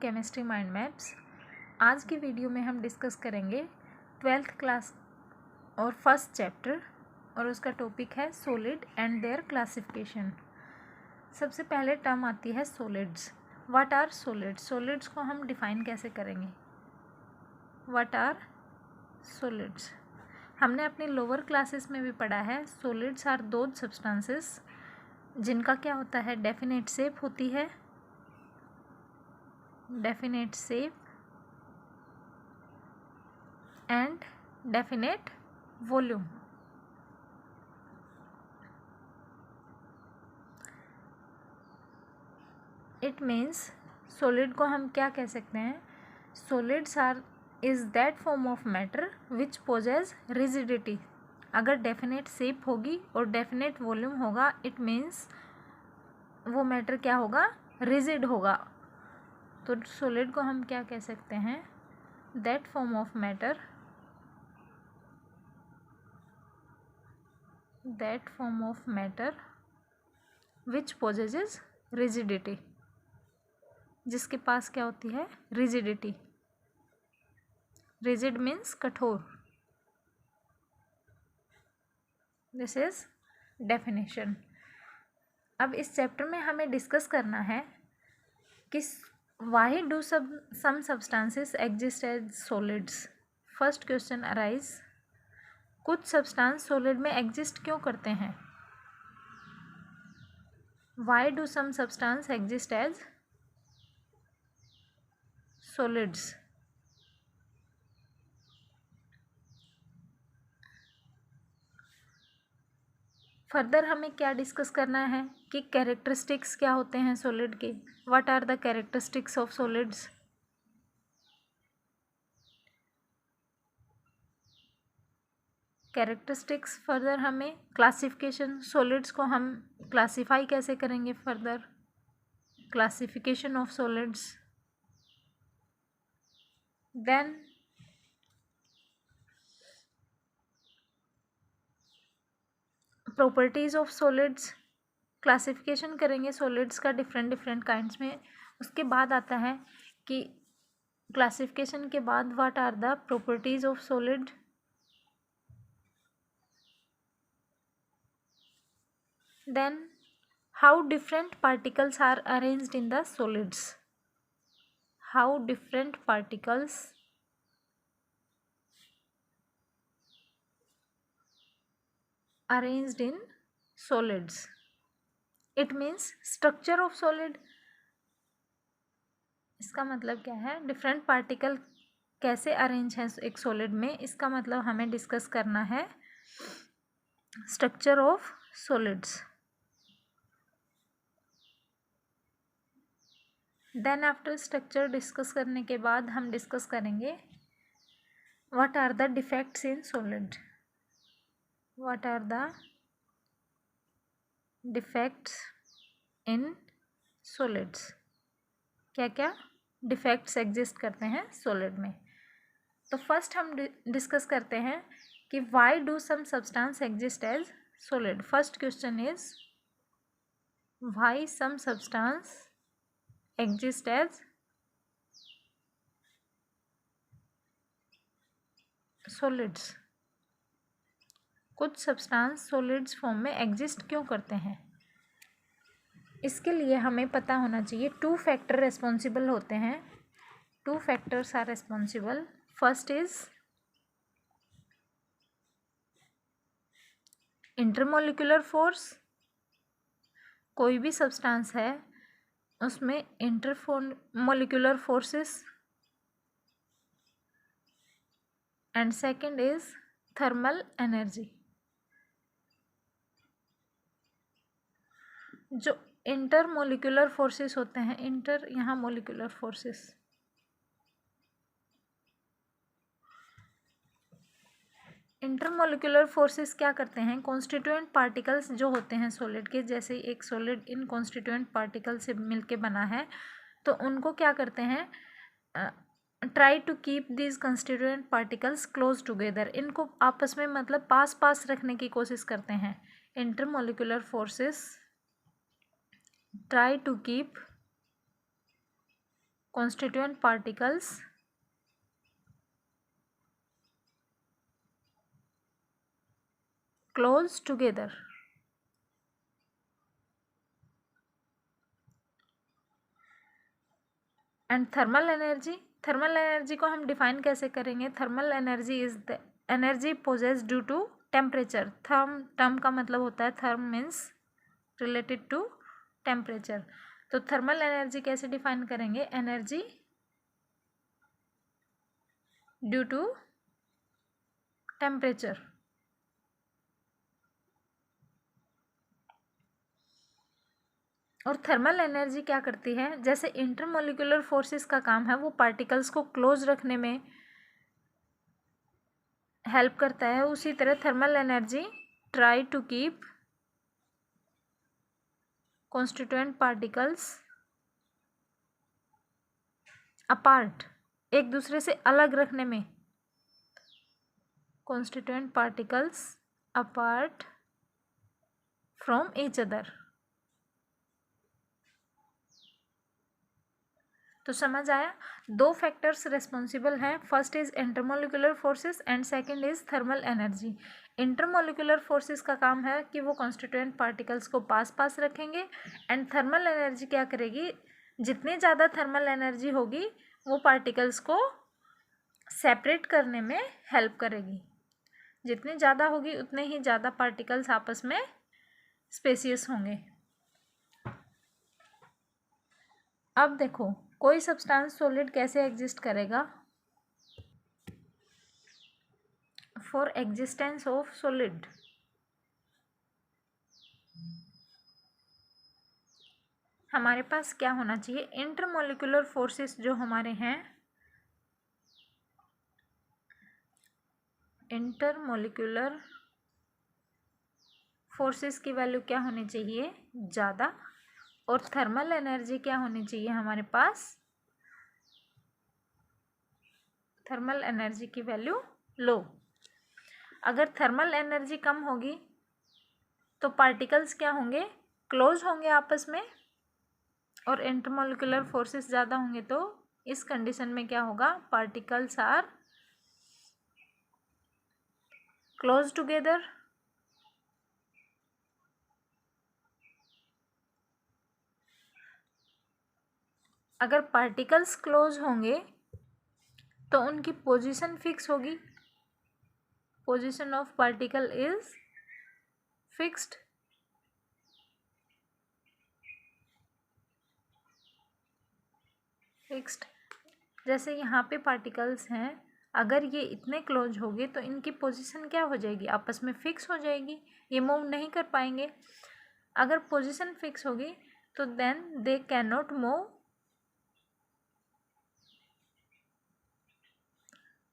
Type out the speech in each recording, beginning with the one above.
Chemistry mind maps. आज की video में हम डिस्कस करेंगे 12th क्लास और फर्स्ट चैप्टर और उसका टॉपिक है सॉलिड एंड देयर क्लासिफिकेशन। सबसे पहले टर्म आती है solids. What are solids? Solids को हम डिफाइन कैसे करेंगे? What are solids? हमने अपनी लोअर क्लासेस में भी पढ़ा है सॉलिड्स आर दोज सब्सटेंसेस जिनका क्या होता है, डेफिनेट शेप होती है, definite shape and definite volume. It means solid को हम क्या कह सकते हैं? Solids are is that form of matter which possess rigidity. अगर डेफिनेट शेप होगी और डेफिनेट वॉल्यूम होगा, इट मीन्स वो मैटर क्या होगा? रिजिड होगा। तो सॉलिड को हम क्या कह सकते हैं? That form of matter, that form of matter which possesses rigidity, जिसके पास क्या होती है? रिजिडिटी। रिजिड मीन्स कठोर। This is definition. अब इस चैप्टर में हमें डिस्कस करना है कि why do some substances exist as solids. First question arise, कुछ सब्सटेंस सॉलिड में एग्जिस्ट क्यों करते हैं? Why do some substance exist as solids? Further हमें क्या डिस्कस करना है कि कैरेक्टरिस्टिक्स क्या होते हैं सॉलिड के। What are the characteristics of solids? Characteristics. Further हमें क्लासिफिकेशन, सॉलिड्स को हम क्लासिफाई कैसे करेंगे? Further classification of solids. Then properties of solids, classification करेंगे सॉलिड्स का डिफरेंट डिफरेंट काइंड्स में। उसके बाद आता है कि क्लासिफिकेशन के बाद what are the properties of solid. Then how different particles are arranged in the solids. How different particles arranged in solids. It means structure of solid. इसका मतलब क्या है? डिफरेंट पार्टिकल कैसे अरेंज है एक सॉलिड में, इसका मतलब हमें डिस्कस करना है structure of solids. Then after structure discuss करने के बाद हम डिस्कस करेंगे what are the defects in solid. What are the defects in solids? क्या क्या डिफेक्ट्स एग्जिस्ट करते हैं सॉलिड में? तो फर्स्ट हम डिस्कस करते हैं कि why do some substance exist as solid. First question is why some substance exist as solids. कुछ सब्सटेंस सॉलिड्स फॉर्म में एग्जिस्ट क्यों करते हैं? इसके लिए हमें पता होना चाहिए टू फैक्टर रेस्पॉन्सिबल होते हैं। Two factors are responsible. First is intermolecular force. कोई भी सब्सटेंस है उसमें intermolecular forces, and second is thermal energy. जो इंटरमोलिकुलर फोर्सेस होते हैं, यहाँ मोलिकुलर फोर्सेस, इंटरमोलिकुलर फोर्सेस क्या करते हैं? कॉन्स्टिट्यूएंट पार्टिकल्स जो होते हैं सॉलिड के, जैसे एक सॉलिड इन कॉन्स्टिट्यूएंट पार्टिकल से मिलके बना है, तो उनको क्या करते हैं? Try to keep these constituent particles close together. इनको आपस में मतलब पास पास रखने की कोशिश करते हैं। Intermolecular forces try to keep constituent particles close together. And thermal energy को हम डिफाइन कैसे करेंगे? Thermal energy is the energy possessed due to temperature. Term का मतलब होता है, therm means related to temperature. तो थर्मल एनर्जी कैसे डिफाइन करेंगे? Energy due to temperature. और थर्मल एनर्जी क्या करती है? जैसे इंटरमोलिकुलर फोर्सेस का काम है वो पार्टिकल्स को क्लोज रखने में हेल्प करता है, उसी तरह thermal energy try to keep constituent particles apart, एक दूसरे से अलग रखने में, constituent particles apart from each other. तो समझ आया? दो फैक्टर्स रिस्पॉन्सिबल हैं. First is intermolecular forces and second is thermal energy. Intermolecular forces का काम है कि वो कॉन्स्टिट्यूएंट पार्टिकल्स को पास रखेंगे, एंड थर्मल एनर्जी क्या करेगी? जितनी ज़्यादा थर्मल एनर्जी होगी वो पार्टिकल्स को सेपरेट करने में हेल्प करेगी. जितनी ज़्यादा होगी उतने ही ज़्यादा पार्टिकल्स आपस में स्पेसियस होंगे. अब देखो, कोई सब्सटेंस सॉलिड कैसे एग्जिस्ट करेगा? फॉर एग्जिस्टेंस ऑफ सॉलिड हमारे पास क्या होना चाहिए? इंटरमोलिकुलर फोर्सेस जो हमारे हैं, इंटरमोलिकुलर फोर्सेस की वैल्यू क्या होनी चाहिए? ज़्यादा. और थर्मल एनर्जी क्या होनी चाहिए हमारे पास? थर्मल एनर्जी की वैल्यू लो. अगर थर्मल एनर्जी कम होगी तो पार्टिकल्स क्या होंगे? क्लोज होंगे आपस में. और इंटरमोलिकुलर फोर्सेस ज़्यादा होंगे तो इस कंडीशन में क्या होगा? Particles are close together. अगर पार्टिकल्स क्लोज होंगे तो उनकी पोजीशन फिक्स होगी. Position of particle is fixed. जैसे यहाँ पे पार्टिकल्स हैं, अगर ये इतने क्लोज होंगे तो इनकी पोजीशन क्या हो जाएगी? आपस में फिक्स हो जाएगी, ये मूव नहीं कर पाएंगे. अगर पोजीशन फिक्स होगी तो then they can not move,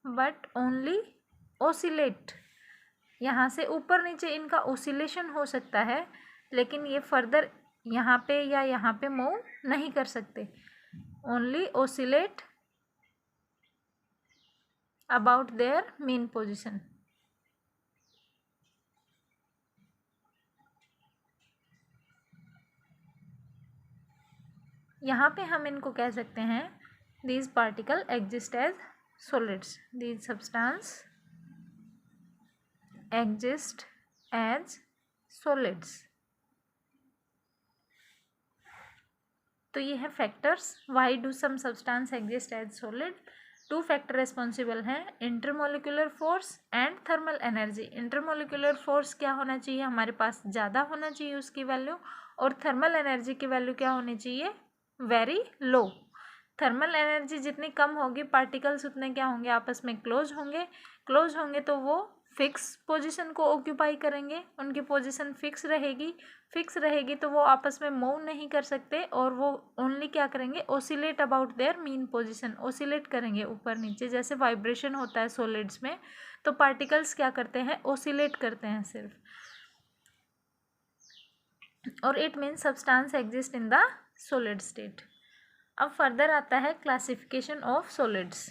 but only oscillate. यहाँ से ऊपर नीचे इनका ओसिलेशन हो सकता है, लेकिन ये फर्दर यहाँ पे या यहाँ पे मूव नहीं कर सकते. Only oscillate about their main position. यहाँ पे हम इनको कह सकते हैं, these particle exist as solids. These substance exist as solids. तो ये है factors. Why do some substance exist as solid? Two factor responsible हैं, intermolecular force and thermal energy. Intermolecular force क्या होना चाहिए? हमारे पास ज़्यादा होना चाहिए उसकी वैल्यू. और थर्मल एनर्जी की वैल्यू क्या होनी चाहिए? Very low. थर्मल एनर्जी जितनी कम होगी पार्टिकल्स उतने क्या होंगे? आपस में क्लोज होंगे तो वो फिक्स पोजीशन को ऑक्यूपाई करेंगे. उनकी पोजीशन फिक्स रहेगी तो वो आपस में मूव नहीं कर सकते, और वो ओनली क्या करेंगे? Oscillate about their mean position. Oscillate करेंगे ऊपर नीचे, जैसे वाइब्रेशन होता है सॉलिड्स में, तो पार्टिकल्स क्या करते हैं? ओसिलेट करते हैं सिर्फ. और it means substance exist in the solid state. अब फर्दर आता है classification of solids.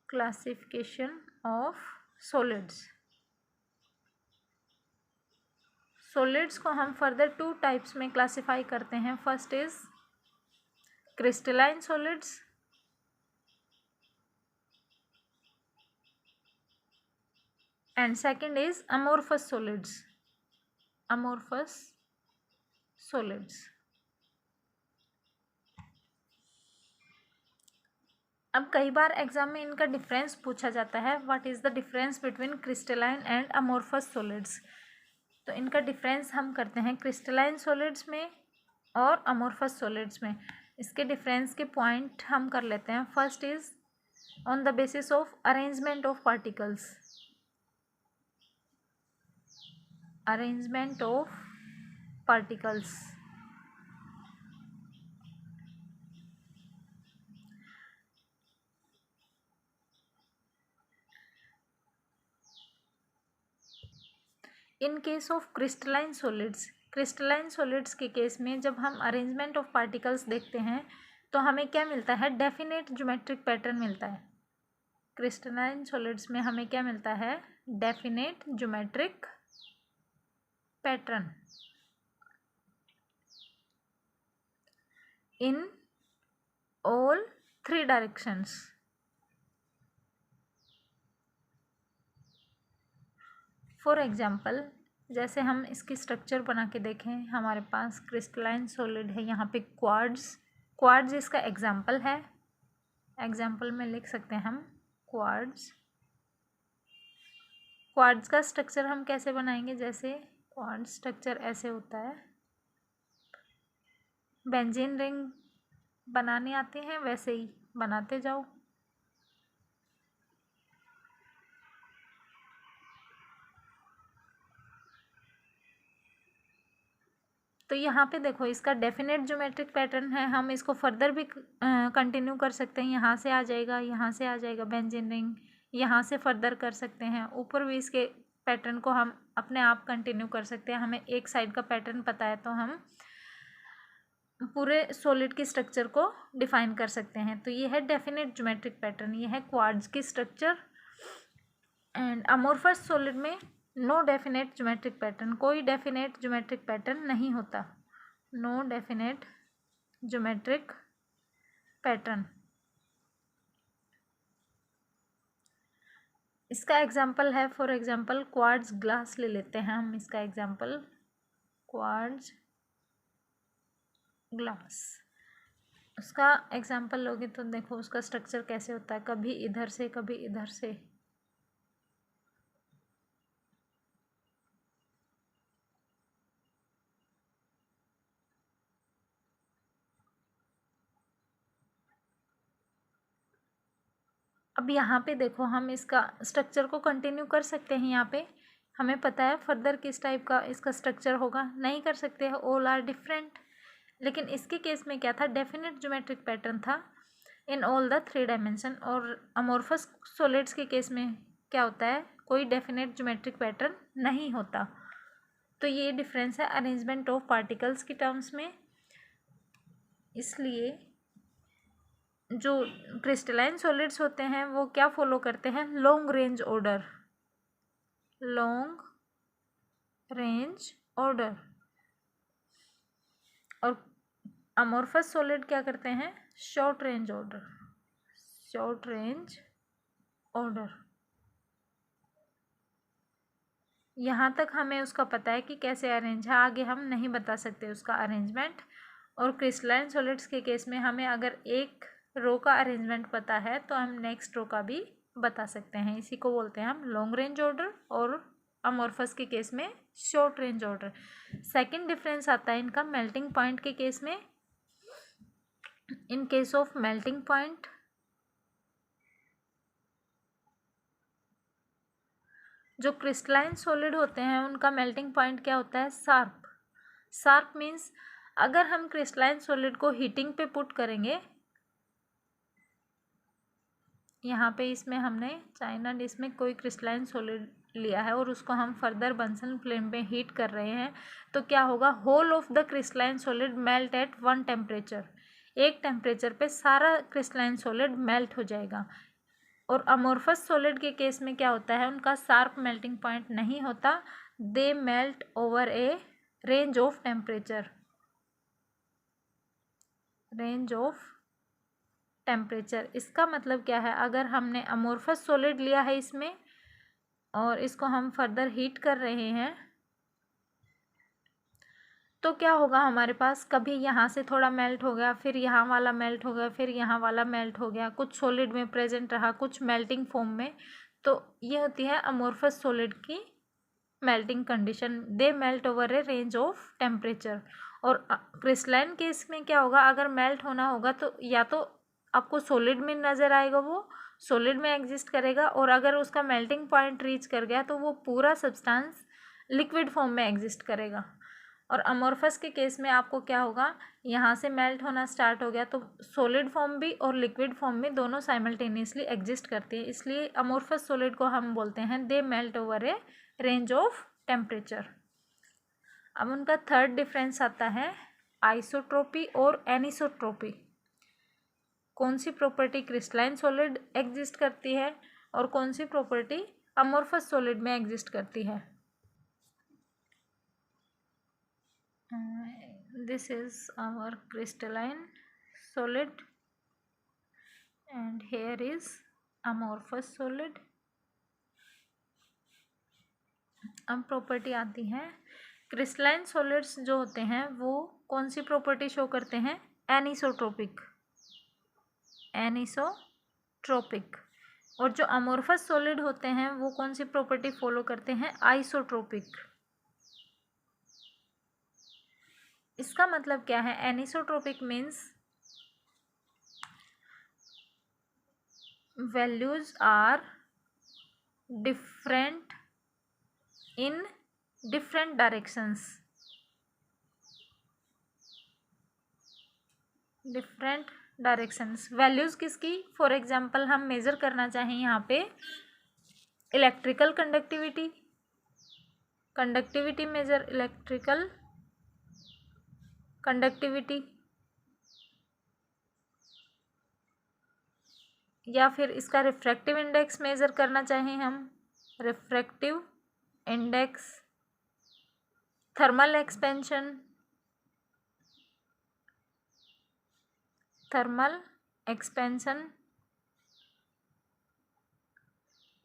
Classification of solids. Solids को हम फर्दर 2 टाइप्स में क्लासिफाई करते हैं. First is crystalline solids and second is amorphous solids. अब कई बार एग्जाम में इनका डिफरेंस पूछा जाता है. What is the difference between crystalline and amorphous solids. तो इनका डिफरेंस हम करते हैं क्रिस्टलाइन सॉलिड्स में और अमोर्फस सॉलिड्स में. इसके डिफरेंस के पॉइंट हम कर लेते हैं. First is on the basis of arrangement of particles. Arrangement of particles. In case of crystalline solids, crystalline solids के केस में जब हम अरेंजमेंट ऑफ पार्टिकल्स देखते हैं तो हमें क्या मिलता है? डेफिनेट ज्योमेट्रिक पैटर्न मिलता है. क्रिस्टलाइन सॉलिड्स में हमें क्या मिलता है? Definite geometric pattern in all 3 directions. For example जैसे हम इसकी स्ट्रक्चर बना के देखें. हमारे पास क्रिस्टलाइन सॉलिड है, यहाँ पे क्वार्ट्ज इसका एग्जाम्पल है. एग्जाम्पल में लिख सकते हैं हम क्वार्ट्ज का स्ट्रक्चर हम कैसे बनाएंगे? जैसे क्वार्ट्ज स्ट्रक्चर ऐसे होता है. बेंजीन रिंग बनाने आते हैं वैसे ही बनाते जाओ. तो यहाँ पे देखो इसका डेफिनेट ज्योमेट्रिक पैटर्न है. हम इसको फर्दर भी कंटिन्यू कर सकते हैं. यहाँ से आ जाएगा बेंजीन रिंग. यहाँ से फर्दर कर सकते हैं. ऊपर भी इसके पैटर्न को हम अपने आप कंटिन्यू कर सकते हैं. हमें एक साइड का पैटर्न पता है तो हम पूरे सॉलिड की स्ट्रक्चर को डिफाइन कर सकते हैं. तो ये है डेफिनेट ज्योमेट्रिक पैटर्न. ये है क्वार्ट्ज की स्ट्रक्चर. एंड अमोर्फस सॉलिड में नो डेफिनेट ज्योमेट्रिक पैटर्न. कोई डेफिनेट ज्योमेट्रिक पैटर्न नहीं होता. No definite geometric pattern. इसका एग्जाम्पल है फॉर एग्जाम्पल क्वार्ट्ज ग्लास ले लेते हैं हम. इसका एग्जाम्पल क्वार्ट्ज ग्लास. उसका एग्जाम्पल लोगे तो देखो उसका स्ट्रक्चर कैसे होता है. कभी इधर से कभी इधर से. अब यहाँ पे देखो हम इसका स्ट्रक्चर को कंटिन्यू कर सकते हैं. यहाँ पे हमें पता है फर्दर किस टाइप का इसका स्ट्रक्चर होगा. नहीं कर सकते हैं. All are different. लेकिन इसके केस में क्या था? डेफिनेट ज्योमेट्रिक पैटर्न था इन ऑल द 3 डायमेंशन. और अमोर्फस सॉलिड्स के केस में क्या होता है? कोई डेफिनेट ज्योमेट्रिक पैटर्न नहीं होता. तो ये डिफरेंस है अरेंजमेंट ऑफ पार्टिकल्स की टर्म्स में. इसलिए जो क्रिस्टलाइन सॉलिड्स होते हैं वो क्या फॉलो करते हैं? Long range order. और अमोर्फस सॉलिड क्या करते हैं? Short range order. यहाँ तक हमें उसका पता है कि कैसे अरेंज है. आगे हम नहीं बता सकते उसका अरेंजमेंट. और क्रिस्टलाइन सॉलिड्स के केस में हमें अगर एक रो का अरेंजमेंट पता है तो हम नेक्स्ट रो का भी बता सकते हैं. इसी को बोलते हैं हम लॉन्ग रेंज ऑर्डर. और अमोर्फस के केस में short range order. Second difference आता है इनका मेल्टिंग पॉइंट के केस में. इन केस ऑफ मेल्टिंग पॉइंट जो क्रिस्टलाइन सॉलिड होते हैं उनका मेल्टिंग पॉइंट क्या होता है? शार्प मीन्स अगर हम क्रिस्टलाइन सॉलिड को हीटिंग पे पुट करेंगे. यहाँ पे इसमें हमने चाइना डिश में कोई क्रिस्टलाइन सॉलिड लिया है और उसको हम फर्दर बंसन फ्लेम पे हीट कर रहे हैं. तो क्या होगा? Whole of the crystalline solid melt at 1 temperature. एक टेम्परेचर पे सारा क्रिस्टलाइन सॉलिड मेल्ट हो जाएगा. और अमोर्फस सॉलिड के केस में क्या होता है? उनका शार्प मेल्टिंग पॉइंट नहीं होता. They melt over a range of temperature, range of temperature. इसका मतलब क्या है, अगर हमने अमोर्फस सॉलिड लिया है इसमें और इसको हम फर्दर हीट कर रहे हैं तो क्या होगा, हमारे पास कभी यहाँ से थोड़ा मेल्ट हो गया, फिर यहाँ वाला मेल्ट हो गया, फिर यहाँ वाला मेल्ट हो गया, कुछ सॉलिड में प्रेजेंट रहा, कुछ मेल्टिंग फॉर्म में। तो ये होती है अमोर्फस सॉलिड की melting condition, they melt over a range of temperature. और क्रिस्टलाइन केस में क्या होगा, अगर मेल्ट होना होगा तो या तो आपको सॉलिड में नज़र आएगा, वो सॉलिड में एग्जिस्ट करेगा, और अगर उसका मेल्टिंग पॉइंट रीच कर गया तो वो पूरा सब्सटेंस लिक्विड फॉर्म में एग्जिस्ट करेगा। और अमोर्फस के केस में आपको क्या होगा, यहाँ से मेल्ट होना स्टार्ट हो गया तो सॉलिड फॉर्म भी और लिक्विड फॉर्म में दोनों साइमल्टेनियसली एग्जिस्ट करती है, इसलिए अमोर्फस सॉलिड को हम बोलते हैं they melt over a range of temperature. अब उनका थर्ड डिफरेंस आता है आइसोट्रोपी और एनिसोट्रोपी। कौन सी प्रॉपर्टी क्रिस्टलाइन सॉलिड एग्जिस्ट करती है और कौन सी प्रॉपर्टी अमोर्फस सॉलिड में एग्जिस्ट करती है। This is our crystalline solid and here is amorphous solid। अब प्रॉपर्टी आती है, क्रिस्टलाइन सॉलिड्स जो होते हैं वो कौन सी प्रॉपर्टी शो करते हैं, एनिसोट्रोपिक, एनिसोट्रोपिक। और जो अमोर्फस सॉलिड होते हैं वो कौन सी प्रॉपर्टी फॉलो करते हैं, आइसोट्रोपिक। इसका मतलब क्या है, anisotropic means values are different in different directions, different directions. Values किसकी, फॉर एग्जांपल हम मेजर करना चाहें यहाँ पे electrical conductivity, conductivity measure, electrical conductivity, या फिर इसका रिफ्रैक्टिव इंडेक्स मेजर करना चाहें हम, refractive index, thermal expansion, thermal expansion,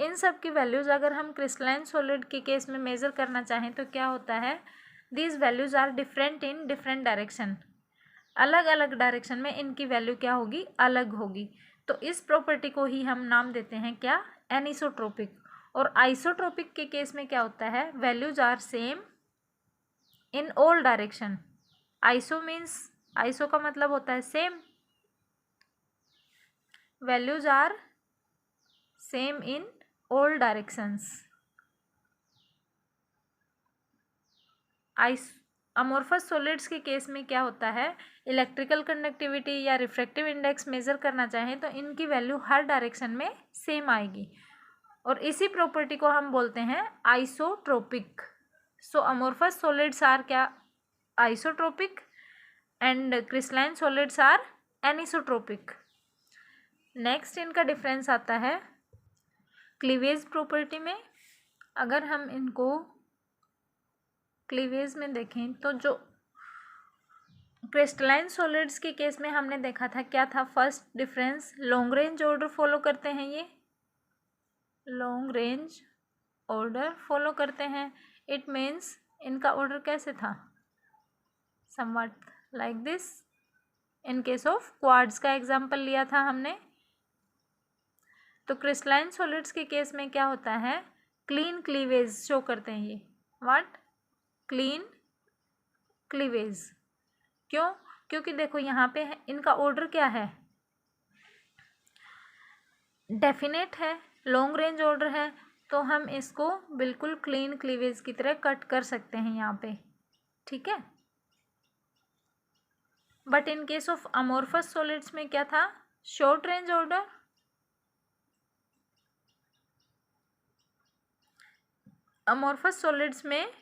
इन सब की वैल्यूज़ अगर हम क्रिस्टलाइन सॉलिड के केस में मेज़र करना चाहें तो क्या होता है, these values are different in different direction, अलग अलग डायरेक्शन में इनकी वैल्यू क्या होगी, अलग होगी। तो इस प्रॉपर्टी को ही हम नाम देते हैं क्या, एनिसोट्रोपिक। और आइसोट्रोपिक के केस में क्या होता है, values are same in all direction. Iso means, iso का मतलब होता है same, values are same in all directions. Amorphous solids के केस में क्या होता है, इलेक्ट्रिकल कंडक्टिविटी या रिफ्रैक्टिव इंडेक्स मेजर करना चाहें तो इनकी वैल्यू हर डायरेक्शन में सेम आएगी, और इसी प्रॉपर्टी को हम बोलते हैं isotropic. So amorphous solids are क्या, isotropic, and crystalline solids are anisotropic. Next इनका डिफरेंस आता है क्लीवेज प्रॉपर्टी में। अगर हम इनको क्लीवेज में देखें तो जो क्रिस्टलाइन सॉलिड्स के केस में हमने देखा था क्या था, first difference, long range order follow करते हैं, ये लॉन्ग रेंज ऑर्डर फॉलो करते हैं। इट मीन्स इनका ऑर्डर कैसे था, somewhat like this. In case of quartz का एग्जांपल लिया था हमने। तो क्रिस्टलाइन सॉलिड्स के केस में क्या होता है, क्लीन क्लीवेज शो करते हैं ये, व्हाट, क्लीन क्लीवेज। क्यों, क्योंकि देखो यहाँ पे है, इनका ऑर्डर क्या है, डेफिनेट है, लॉन्ग रेंज ऑर्डर है, तो हम इसको बिल्कुल क्लीन क्लीवेज की तरह कट कर सकते हैं यहाँ पे, ठीक है। But in case of amorphous solids में क्या था, short range order. Amorphous solids में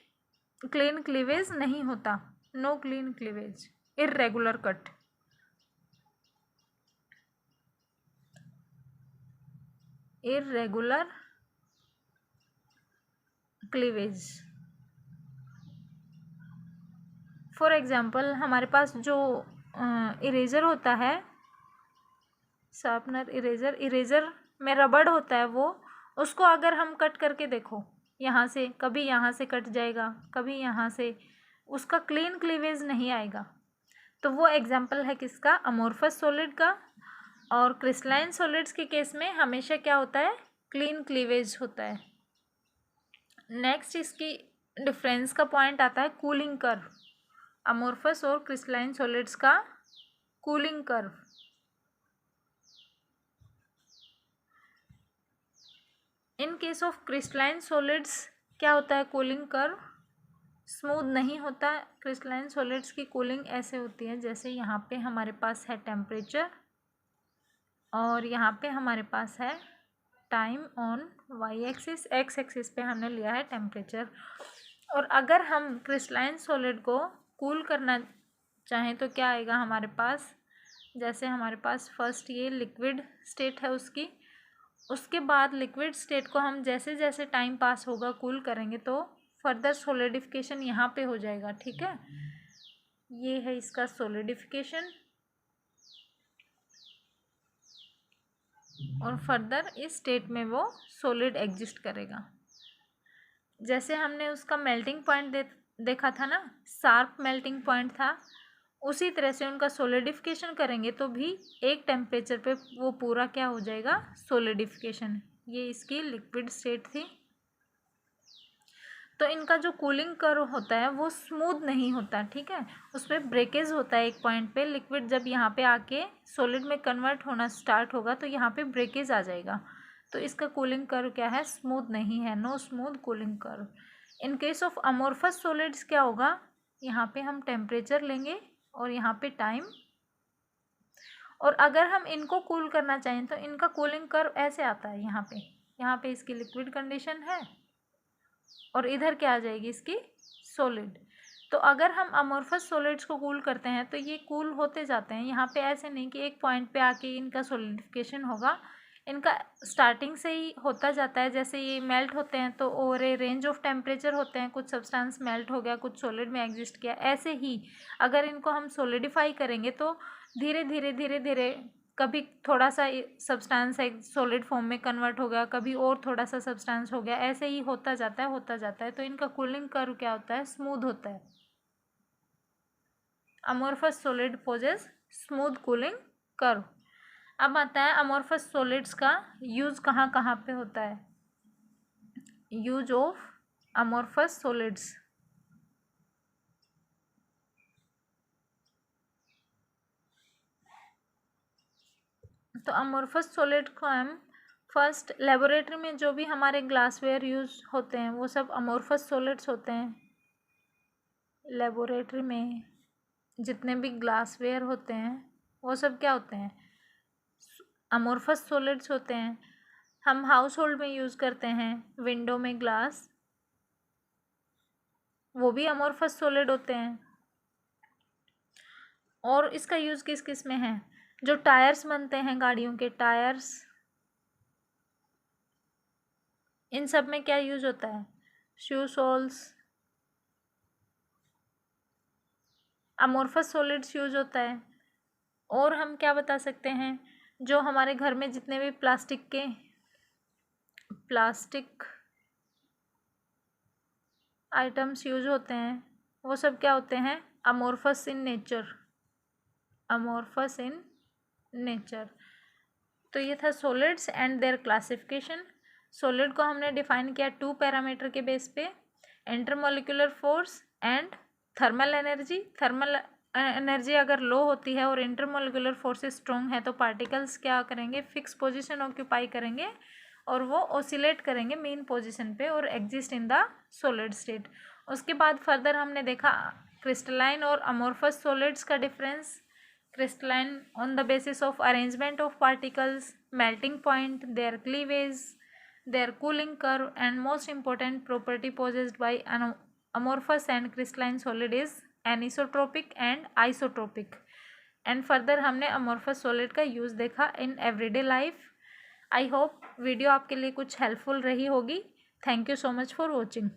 क्लीन क्लीवेज नहीं होता, no clean cleavage, irregular cut. Irregular cleavage. For example हमारे पास जो इरेज़र होता है, शार्पनर, इरेज़र में रबड़ होता है, वो उसको अगर हम कट करके देखो, यहाँ से कभी यहाँ से कट जाएगा, कभी यहाँ से, उसका क्लीन क्लीवेज नहीं आएगा। तो वो एग्जांपल है किसका? अमोर्फस सॉलिड का। और क्रिस्टलाइन सॉलिड्स के केस में हमेशा क्या होता है? क्लीन क्लीवेज होता है। नेक्स्ट इसकी डिफरेंस का पॉइंट आता है कूलिंग कर्व। अमोर्फस और क्रिस्टलाइन सॉलिड्स का cooling curve. In case of crystalline solids क्या होता है? कूलिंग कर्व स्मूथ नहीं होता। क्रिस्टलाइन सॉलिड्स की कूलिंग ऐसे होती है जैसे यहाँ पे हमारे पास है टेम्परेचर और यहाँ पे हमारे पास है time on y axis, x axis पे हमने लिया है टेम्परेचर। और अगर हम क्रिस्टलाइन सॉलिड को कूल करना चाहें तो क्या आएगा हमारे पास? जैसे हमारे पास फर्स्ट ये लिक्विड स्टेट है उसकी, उसके बाद लिक्विड स्टेट को हम जैसे जैसे टाइम पास होगा कूल करेंगे तो फर्दर सॉलिडिफिकेशन यहाँ पे हो जाएगा। ठीक है, ये है इसका सॉलिडिफिकेशन और फर्दर इस स्टेट में वो सॉलिड एग्जिस्ट करेगा। जैसे हमने उसका मेल्टिंग पॉइंट देखा था ना, शार्प मेल्टिंग पॉइंट था, उसी तरह से उनका सॉलिडिफिकेशन करेंगे तो भी एक टेम्परेचर पे वो पूरा क्या हो जाएगा? सॉलिडिफिकेशन। ये इसकी लिक्विड स्टेट थी। तो इनका जो कूलिंग कर्व होता है वो स्मूथ नहीं होता। ठीक है, उस पर ब्रेकेज होता है एक पॉइंट पे। लिक्विड जब यहाँ पे आके सॉलिड में कन्वर्ट होना स्टार्ट होगा तो यहाँ पे ब्रेकेज आ जाएगा। तो इसका कूलिंग कर्व क्या है? स्मूथ नहीं है, no smooth cooling curve. In case of amorphous solids क्या होगा? यहाँ पे हम टेम्परेचर लेंगे और यहाँ पे टाइम, और अगर हम इनको कूल करना चाहें तो इनका कूलिंग कर्व ऐसे आता है। यहाँ पे इसकी लिक्विड कंडीशन है और इधर क्या आ जाएगी? इसकी सॉलिड। तो अगर हम अमोर्फस सॉलिड्स को कूल करते हैं तो ये कूल होते जाते हैं। यहाँ पे ऐसे नहीं कि एक पॉइंट पे आके इनका सॉलिडिफिकेशन होगा, इनका स्टार्टिंग से ही होता जाता है। जैसे ये मेल्ट होते हैं तो over a range of temperature होते हैं, कुछ सब्सटेंस मेल्ट हो गया, कुछ सॉलिड में एग्जिस्ट किया। ऐसे ही अगर इनको हम सॉलिडिफाई करेंगे तो धीरे धीरे धीरे धीरे कभी थोड़ा सा सब्सटेंस एक सॉलिड फॉर्म में कन्वर्ट हो गया, कभी और थोड़ा सा सब्सटेंस हो गया, ऐसे ही होता जाता है। तो इनका कूलिंग कर्व क्या होता है? स्मूथ होता है। Amorphous solid possess smooth cooling curve. अब आता है अमोर्फस सॉलिड्स का यूज कहाँ कहाँ पे होता है। Use of amorphous solids. तो अमोर्फस सॉलिड को हम फर्स्ट लेबोरेटरी में जो भी हमारे ग्लासवेयर यूज होते हैं वो सब अमोर्फस सॉलिड्स होते हैं। लेबोरेटरी में जितने भी ग्लासवेयर होते हैं वो सब क्या होते हैं? अमोर्फस सॉलिड्स होते हैं। हम हाउस होल्ड में यूज़ करते हैं विंडो में ग्लास, वो भी अमोर्फस सॉलिड होते हैं। और इसका यूज़ किस किस में है? जो टायर्स बनते हैं गाड़ियों के टायर्स, इन सब में क्या यूज होता है? शू सोल्स, अमोर्फस सॉलिड्स यूज होता है। और हम क्या बता सकते हैं? जो हमारे घर में जितने भी प्लास्टिक आइटम्स यूज होते हैं वो सब क्या होते हैं? Amorphous in nature. Amorphous in nature. तो ये था solids and there classification. Solid को हमने डिफाइन किया 2 पैरामीटर के बेस पे, intermolecular force and thermal energy. Thermal energy अगर लो होती है और इंटरमोलिकुलर फोर्सेस स्ट्रॉन्ग है तो पार्टिकल्स क्या करेंगे? फिक्स पोजीशन ऑक्यूपाई करेंगे और वो ऑसिलेट करेंगे मेन पोजीशन पे और exist in the solid state. उसके बाद फर्दर हमने देखा क्रिस्टलाइन और अमोर्फस सॉलिड्स का difference. Crystalline on the basis of arrangement of particles, melting point, their cleavage, their cooling curve, and most important property possessed by amorphous and crystalline solid is anisotropic and isotropic. And further हमने amorphous solid का use देखा in everyday life. I hope video आपके लिए कुछ helpful रही होगी। Thank you so much for watching.